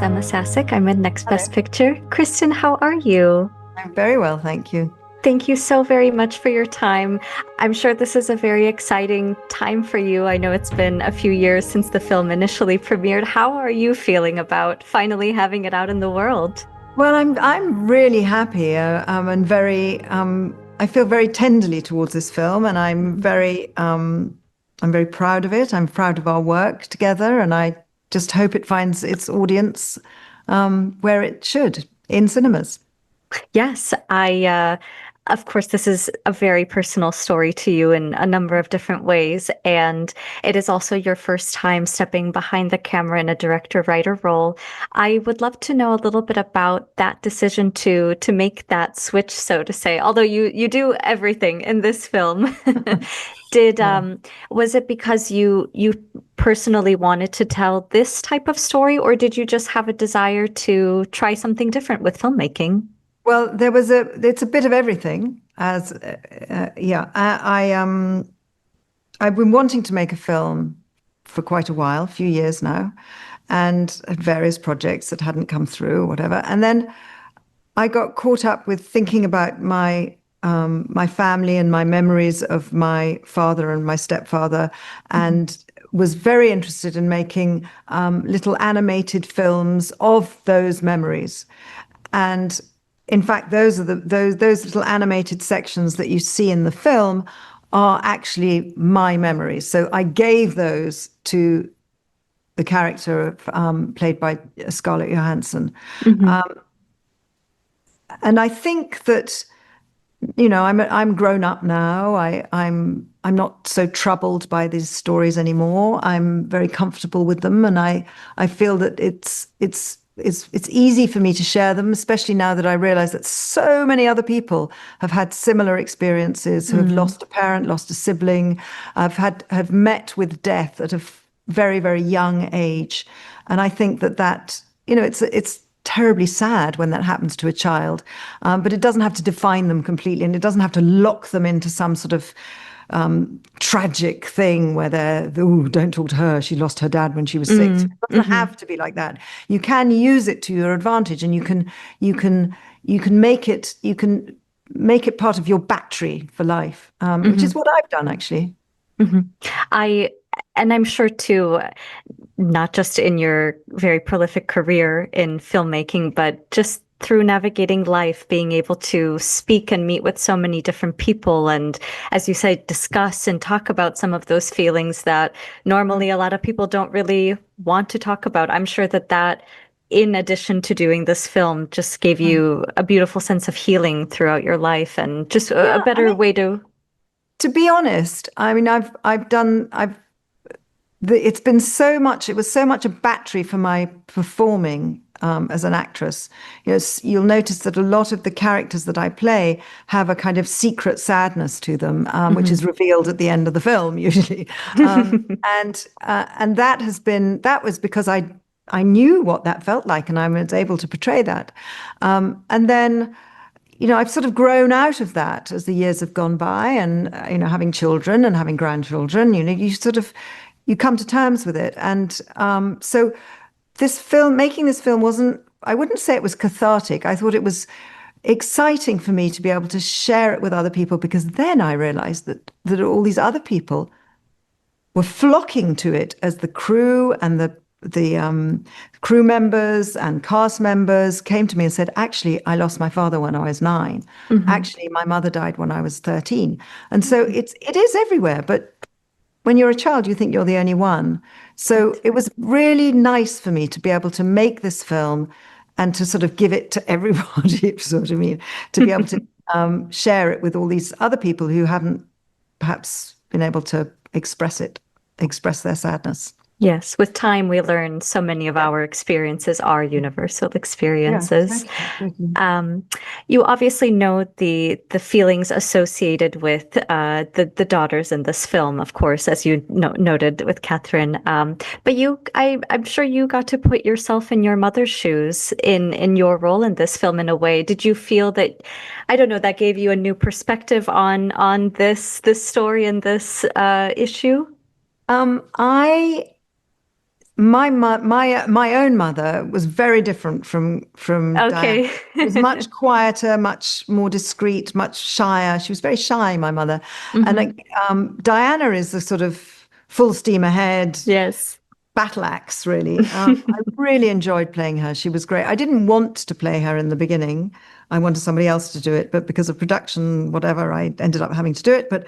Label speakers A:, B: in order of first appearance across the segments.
A: is Emma Sasic. I'm in Next
B: Hello.
A: Best Picture. Kristin, how are you?
B: I'm very well, thank you.
A: Thank you so very much for your time. I'm sure this is a very exciting time for you. I know it's been a few years since the film initially premiered. How are you feeling about finally having it out in the world?
B: Well, I'm really happy and very I feel very tenderly towards this film, and I'm very proud of it. I'm proud of our work together, and I just hope it finds its audience where it should, in cinemas.
A: Yes, of course, this is a very personal story to you in a number of different ways. And it is also your first time stepping behind the camera in a director-writer role. I would love to know a little bit about that decision to make that switch, so to say. Although you do everything in this film. Did
B: Yeah.
A: Was it because you personally wanted to tell this type of story, or did you just have a desire to try something different with filmmaking?
B: Well, it's a bit of everything. Yeah, I've been wanting to make a film for quite a while, a few years now, and had various projects that hadn't come through or whatever. And then I got caught up with thinking about my family and my memories of my father and my stepfather, and was very interested in making little animated films of those memories. And in fact, those little animated sections that you see in the film are actually my memories. So I gave those to the character played by Scarlett Johansson.
A: Hmm.
B: And I think that, I'm grown up now. I'm not so troubled by these stories anymore. I'm very comfortable with them, and I feel that it's easy for me to share them, especially now that I realize that so many other people have had similar experiences, who have lost a parent, lost a sibling, have met with death at a very, very young age. And I think it's terribly sad when that happens to a child, but it doesn't have to define them completely, and it doesn't have to lock them into some sort of tragic thing where oh, don't talk to her, she lost her dad when she was 6. It doesn't
A: Hmm.
B: have to be like that. You can use it to your advantage, and you can make it part of your battery for life, which is
A: Hmm.
B: what I've done actually.
A: Hmm. I and I'm sure too, not just in your very prolific career in filmmaking, but just through navigating life, being able to speak and meet with so many different people, and as you say, discuss and talk about some of those feelings that normally a lot of people don't really want to talk about. I'm sure that in addition to doing this film, just gave you a beautiful sense of healing throughout your life and just a
B: Yeah, I
A: better
B: mean,
A: way to.
B: to be honest, I mean, it's been so much, it was so much a battery for my performing as an actress. You'll notice that a lot of the characters that I play have a kind of secret sadness to them, which is revealed at the end of the film usually. And that was because I knew what that felt like, and I was able to portray that. And then, I've sort of grown out of that as the years have gone by, and having children and having grandchildren, you come to terms with it. And so making this film wasn't, I wouldn't say it was cathartic. I thought it was exciting for me to be able to share it with other people, because then I realized that all these other people were flocking to it, as the crew and the crew members and cast members came to me and said, actually, I lost my father when I was 9.
A: Hmm.
B: Actually, my mother died when I was 13. And so it is everywhere. But when you're a child, you think you're the only one. So it was really nice for me to be able to make this film and to sort of give it to everybody, if you sort of mean, to be able to share it with all these other people who haven't perhaps been able to express their sadness.
A: Yes, with time, we learn so many of
B: Yeah,
A: our experiences are universal
B: yeah,
A: experiences.
B: totally, totally.
A: Um, you obviously know the feelings associated with the daughters in this film, of course, as you noted with Catherine. But I'm sure you got to put yourself in your mother's shoes in your role in this film in a way. Did you feel that, I don't know, that gave you a new perspective on this story and this issue?
B: I my own mother was very different from Diana.
A: Okay.
B: She was much quieter, much more discreet, much shyer. She was very shy, my mother. And
A: Hmm.
B: like, Diana is the sort of full steam ahead
A: Yes.
B: battle axe, really. I really enjoyed playing her. She was great. I didn't want to play her in the beginning. I wanted somebody else to do it, but because of production, whatever, I ended up having to do it. But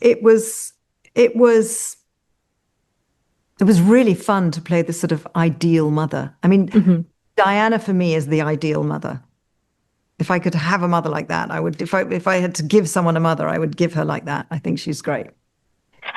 B: it was it was it was really fun to play this sort of ideal mother. I mean,
A: Hmm.
B: Diana for me is the ideal mother. If I could have a mother like that, I would. If I had to give someone a mother, I would give her like that. I think she's great.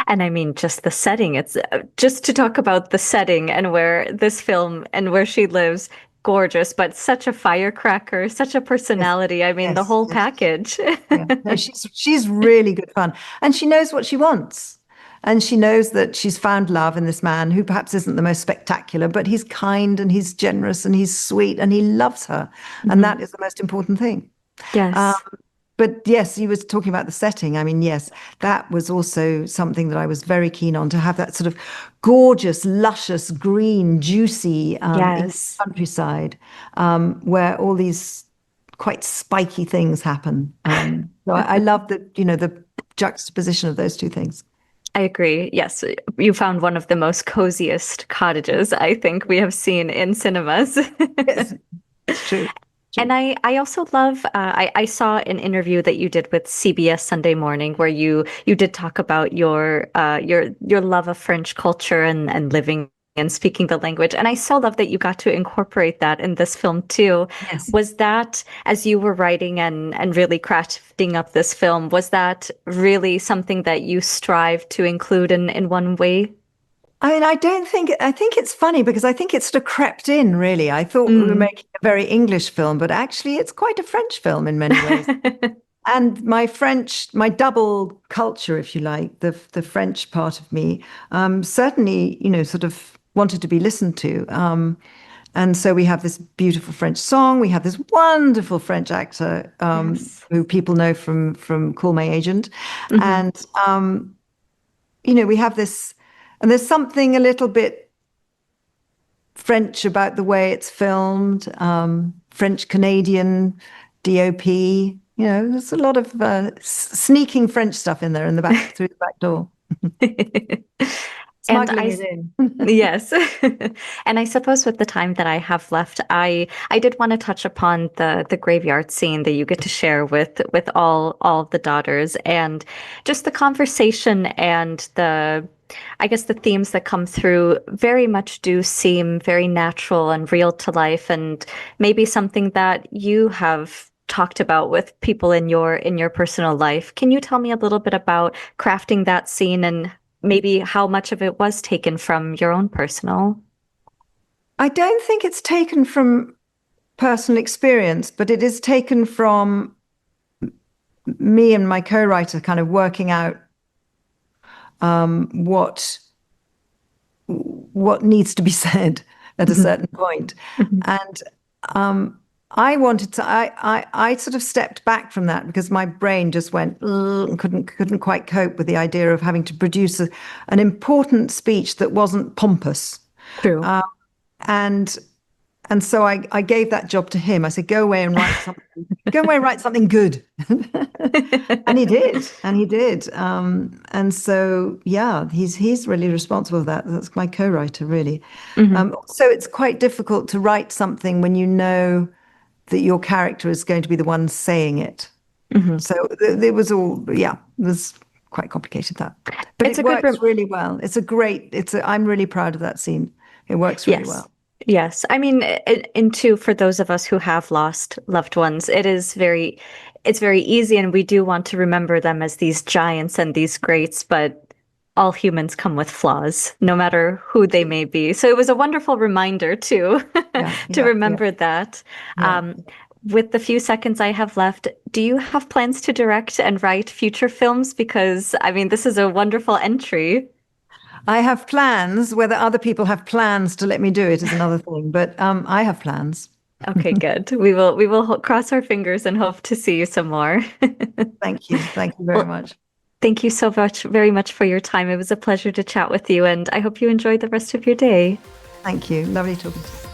A: And I mean, just the setting. It's just to talk about the setting and where this film and where she lives, gorgeous, but such a firecracker, such a
B: Yes,
A: personality. I mean, the
B: yes,
A: whole
B: yes.
A: package.
B: Yeah. No, she's really good fun, and she knows what she wants. And she knows that she's found love in this man who perhaps isn't the most spectacular, but he's kind and he's generous and he's sweet and he loves her. And
A: Hmm.
B: that is the most important thing. Um,
A: Yes.
B: but yes, you was talking about the setting. I mean, yes, that was also something that I was very keen on to have that sort of gorgeous, luscious, green, juicy English
A: Yes.
B: countryside where all these quite spiky things happen. So I love the juxtaposition of those two things.
A: I agree. Yes, you found one of the most coziest cottages I think we have seen in cinemas.
B: Yes, it's true.
A: And
B: True.
A: I also love I saw an interview that you did with CBS Sunday Morning where you did talk about your love of French culture and living and speaking the language. And I so love that you got to incorporate that in this film too.
B: Yes.
A: Was that as you were writing and really crafting up this film, was that really something that you strive to include in one way?
B: I mean, I think it's funny because I think it's sort of crept in, really. I thought we were
A: Mm.
B: making a very English film, but actually it's quite a French film in many ways. And my double culture, if you like, the French part of me, certainly, sort of wanted to be listened to. And so we have this beautiful French song. We have this wonderful French actor
A: Yes.
B: who people know from Call My Agent,
A: Hmm.
B: and we have this, and there's something a little bit French about the way it's filmed, French Canadian DOP. There's a lot of sneaking French stuff in there in the back through the back door,
A: And
B: smuggling
A: I
B: it in.
A: Yes. And I suppose with the time that I have left, I did want to touch upon the graveyard scene that you get to share with all of the daughters and just the conversation and the I guess the themes that come through very much do seem very natural and real to life and maybe something that you have talked about with people in your personal life. Can you tell me a little bit about crafting that scene and maybe how much of it was taken from your own personal?
B: I don't think it's taken from personal experience, but it is taken from me and my co-writer kind of working out what needs to be said at a
A: Mhm.
B: certain point.
A: Mhm.
B: And I wanted to I sort of stepped back from that because my brain just went "Ugh," and couldn't quite cope with the idea of having to produce an important speech that wasn't pompous.
A: True.
B: And and so I gave that job to him. I said, go away and write something. Go away and write something good. And he did. And he did. And so, yeah, he's really responsible for that. That's my co-writer, really.
A: Hmm.
B: So it's quite difficult to write something when you know that your character is going to be the one saying it.
A: Hmm.
B: So it was all, yeah, it was quite complicated that. But
A: It's
B: it
A: a good
B: works really well. I'm really proud of that scene. It works really
A: yes.
B: well.
A: Yes. I mean, into for those of us who have lost loved ones, it's very easy, and we do want to remember them as these giants and these greats, but all humans come with flaws, no matter who they may be. So it was a wonderful reminder to
B: Yeah,
A: to
B: yeah, yeah,
A: remember that.
B: yeah.
A: Um, with the few seconds I have left, do you have plans to direct and write future films? Because I mean, this is a wonderful entry.
B: I have plans. Whether other people have plans to let me do it is another thing, but I have plans.
A: Okay, good. Cross our fingers and hope to see you some more.
B: Thank you. Thank you very
A: Well,
B: much.
A: Thank you so much, very much for your time. It was a pleasure to chat with you, and I hope you enjoy the rest of your day.
B: Thank you. Lovely talking to you.